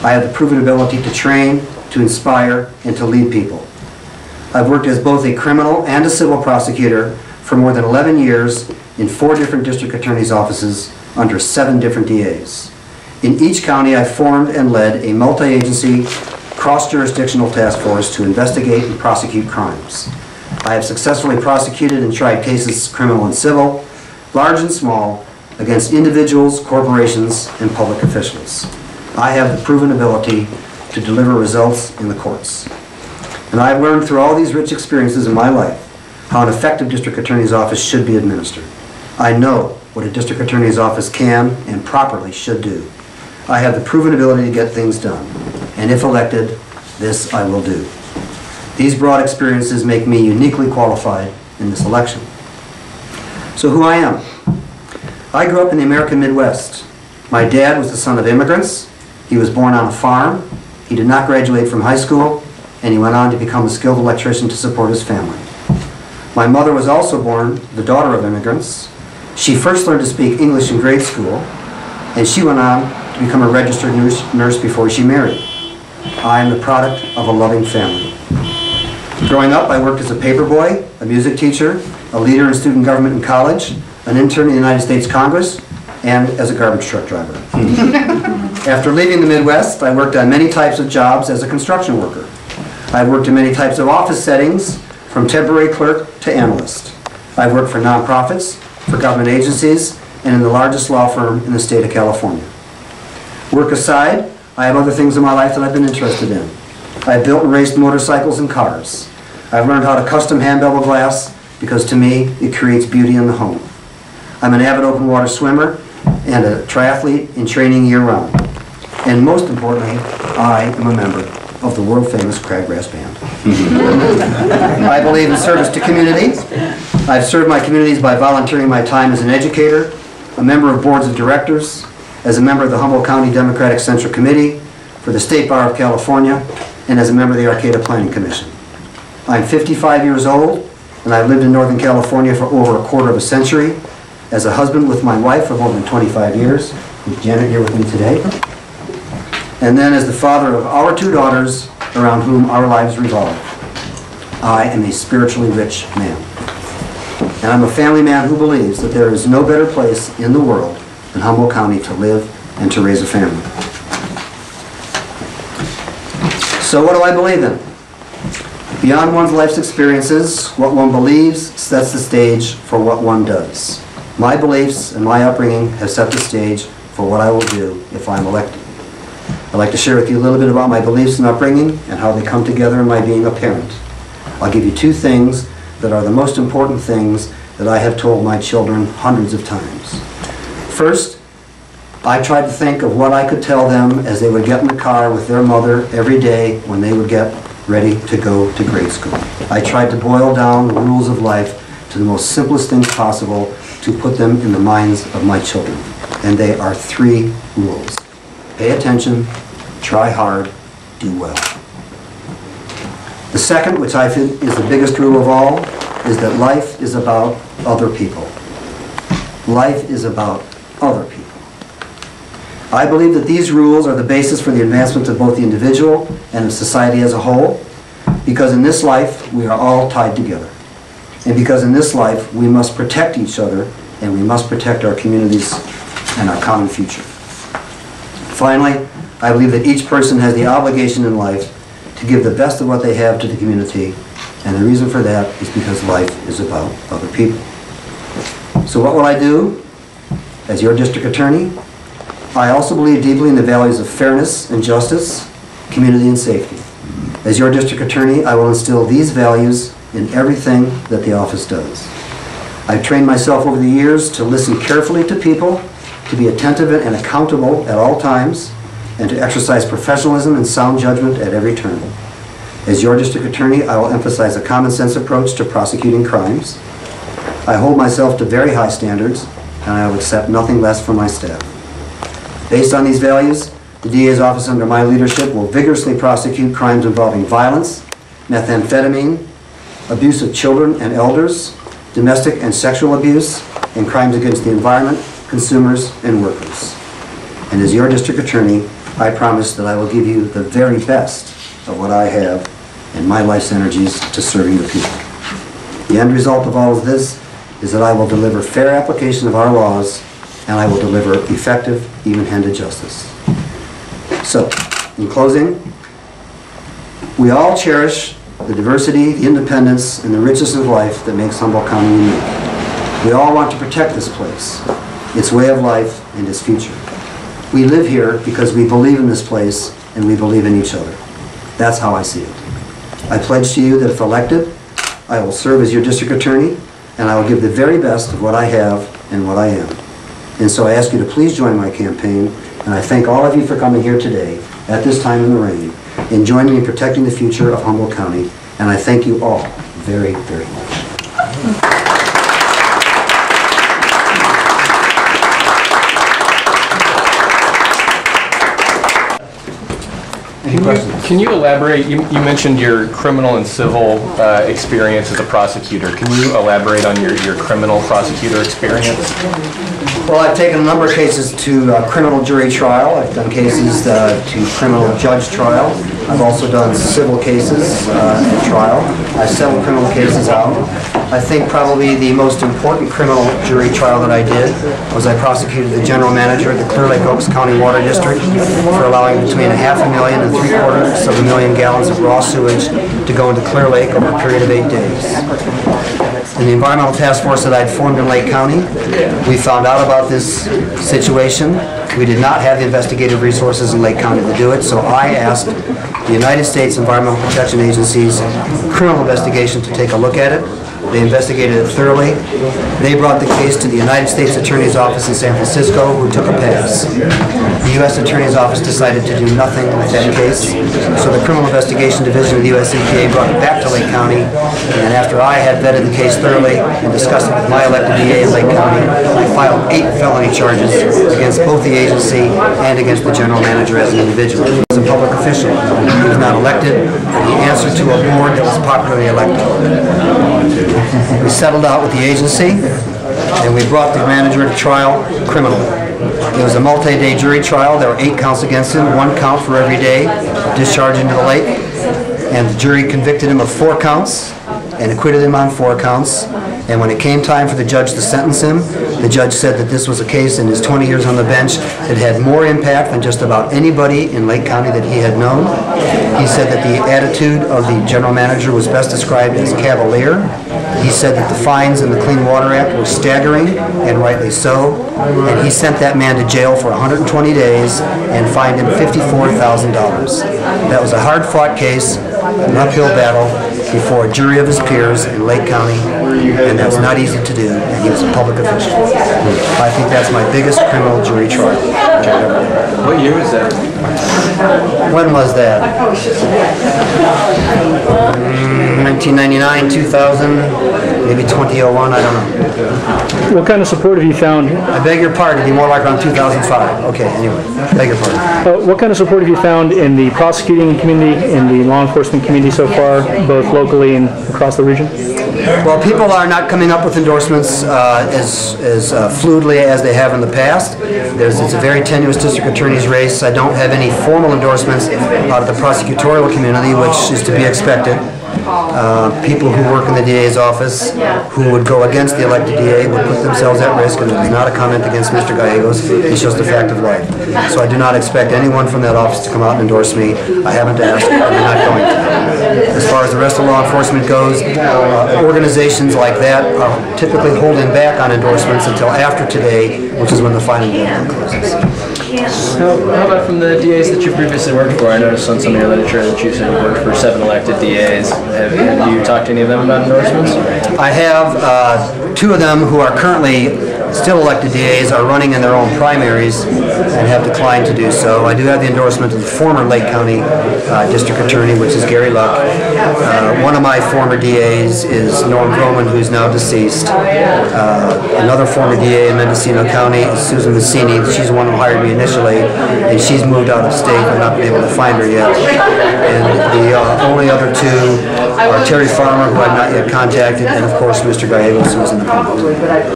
I have the proven ability to train, to inspire, and to lead people. I've worked as both a criminal and a civil prosecutor for more than 11 years in 4 different district attorney's offices under 7 different DAs. In each county, I formed and led a multi-agency, cross-jurisdictional task force to investigate and prosecute crimes. I have successfully prosecuted and tried cases, criminal and civil, large and small, against individuals, corporations, and public officials. I have the proven ability to deliver results in the courts. And I've learned through all these rich experiences in my life how an effective district attorney's office should be administered. I know what a district attorney's office can and properly should do. I have the proven ability to get things done. And if elected, this I will do. These broad experiences make me uniquely qualified in this election. So who I am? I grew up in the American Midwest. My dad was the son of immigrants. He was born on a farm. He did not graduate from high school, and he went on to become a skilled electrician to support his family. My mother was also born the daughter of immigrants. She first learned to speak English in grade school, and she went on to become a registered nurse before she married. I am the product of a loving family. Growing up, I worked as a paperboy, a music teacher, a leader in student government in college, an intern in the United States Congress, and as a garbage truck driver. After leaving the Midwest, I worked on many types of jobs as a construction worker. I've worked in many types of office settings, from temporary clerk to analyst. I've worked for nonprofits, for government agencies, and in the largest law firm in the state of California. Work aside, I have other things in my life that I've been interested in. I've built and raced motorcycles and cars. I've learned how to custom hand bevel glass because to me, it creates beauty in the home. I'm an avid open water swimmer and a triathlete in training year-round. And most importantly, I am a member of the world-famous Crabgrass Band. I believe in service to community. I've served my communities by volunteering my time as an educator, a member of boards of directors, as a member of the Humboldt County Democratic Central Committee, for the State Bar of California, and as a member of the Arcata Planning Commission. I'm 55 years old, and I've lived in Northern California for over a quarter of a century, as a husband with my wife for more than 25 years, with Janet here with me today, and then as the father of our 2 daughters, around whom our lives revolve. I am a spiritually rich man. And I'm a family man who believes that there is no better place in the world than Humboldt County to live and to raise a family. So what do I believe in? Beyond one's life's experiences, what one believes sets the stage for what one does. My beliefs and my upbringing have set the stage for what I will do if I'm elected. I'd like to share with you a little bit about my beliefs and upbringing and how they come together in my being a parent. I'll give you 2 things that are the most important things that I have told my children hundreds of times. First, I tried to think of what I could tell them as they would get in the car with their mother every day when they would get ready to go to grade school. I tried to boil down the rules of life to the most simplest things possible to put them in the minds of my children. And they are 3 rules. Pay attention, try hard, do well. The second, which I think is the biggest rule of all, is that life is about other people. Life is about other people. I believe that these rules are the basis for the advancement of both the individual and of society as a whole, because in this life we are all tied together. And because in this life we must protect each other and we must protect our communities and our common future. Finally, I believe that each person has the obligation in life to give the best of what they have to the community, and the reason for that is because life is about other people. So what will I do as your district attorney? I also believe deeply in the values of fairness and justice, community and safety. As your district attorney, I will instill these values in everything that the office does. I've trained myself over the years to listen carefully to people, to be attentive and accountable at all times, and to exercise professionalism and sound judgment at every turn. As your district attorney, I will emphasize a common sense approach to prosecuting crimes. I hold myself to very high standards, and I will accept nothing less from my staff. Based on these values, the DA's office under my leadership will vigorously prosecute crimes involving violence, methamphetamine, abuse of children and elders, domestic and sexual abuse, and crimes against the environment, consumers, and workers. And as your district attorney, I promise that I will give you the very best of what I have and my life's energies to serving the people. The end result of all of this is that I will deliver fair application of our laws, and I will deliver effective, even-handed justice. So, in closing, we all cherish the diversity, the independence, and the richness of life that makes Humboldt County unique. We all want to protect this place, its way of life, and its future. We live here because we believe in this place and we believe in each other. That's how I see it. I pledge to you that if elected, I will serve as your district attorney, and I will give the very best of what I have and what I am. And so I ask you to please join my campaign, and I thank all of you for coming here today at this time in the rain and joining me in protecting the future of Humboldt County, and I thank you all very, very much. Can you elaborate? You mentioned your criminal and civil experience as a prosecutor. Can you elaborate on your criminal prosecutor experience? Well, I've taken a number of cases to criminal jury trial. I've done cases to criminal judge trial. I've also done civil cases at trial. I've settled criminal cases out. I think probably the most important criminal jury trial that I did was I prosecuted the general manager of the Clear Lake Oaks County Water District for allowing between 500,000 and 750,000 gallons of raw sewage to go into Clear Lake over a period of 8 days. In the environmental task force that I'd formed in Lake County, we found out about this situation. We did not have the investigative resources in Lake County to do it, so I asked the United States Environmental Protection Agency's criminal investigation to take a look at it. They investigated it thoroughly. They brought the case to the United States Attorney's Office in San Francisco, who took a pass. The U.S. Attorney's Office decided to do nothing with that case, so the Criminal Investigation Division of the U.S. EPA brought it back to Lake County, and after I had vetted the case thoroughly and discussed it with my elected DA in Lake County, I filed 8 felony charges against both the agency and against the general manager as an individual. He was a public official. He was not elected. He answered to a board that was popularly elected. We settled out with the agency, and we brought the manager to trial criminally. It was a multi-day jury trial. There were 8 counts against him, 1 count for every day discharged into the lake, and the jury convicted him of 4 counts and acquitted him on 4 counts. And when it came time for the judge to sentence him, the judge said that this was a case in his 20 years on the bench that had more impact than just about anybody in Lake County that he had known. He said that the attitude of the general manager was best described as cavalier. He said that the fines in the Clean Water Act were staggering, and rightly so. And he sent that man to jail for 120 days and fined him $54,000. That was a hard-fought case, an uphill battle before a jury of his peers in Lake County, and that's not easy to do, and he was a public official. I think that's my biggest criminal jury trial. What year was that? When was that? 1999, 2000, maybe 2001, I don't know. What kind of support have you found? I beg your pardon, it'd be more like around 2005. Okay, anyway, beg your pardon. What kind of support have you found in the prosecuting community, in the law enforcement community so far, both locally and across the region? Well, people are not coming up with endorsements as fluidly as they have in the past. It's a very tenuous district attorney's race. I don't have any formal endorsements out of the prosecutorial community, which is to be expected. People who work in the DA's office who would go against the elected DA would put themselves at risk, and it is not a comment against Mr. Gallegos. It's just a fact of life. So I do not expect anyone from that office to come out and endorse me. I haven't asked, and I'm not going to. As far as the rest of law enforcement goes, organizations like that are typically holding back on endorsements until after today, which is when the final deadline closes. How about from the DAs that you previously worked for? I noticed on some of your literature that you said you worked for 7 elected DAs. Have you talked to any of them about endorsements? I have 2 of them who are currently still elected DAs are running in their own primaries and have declined to do so. I do have the endorsement of the former Lake County District Attorney, which is Gary Luck. One of my former DAs is Norm Groman, who's now deceased. Another former DA in Mendocino County is Susan Massini. She's the one who hired me initially, and she's moved out of state. I've not been able to find her yet. And the only other 2 are Terry Farmer, who I've not yet contacted, and of course Mr. Gallegos, who's in the public.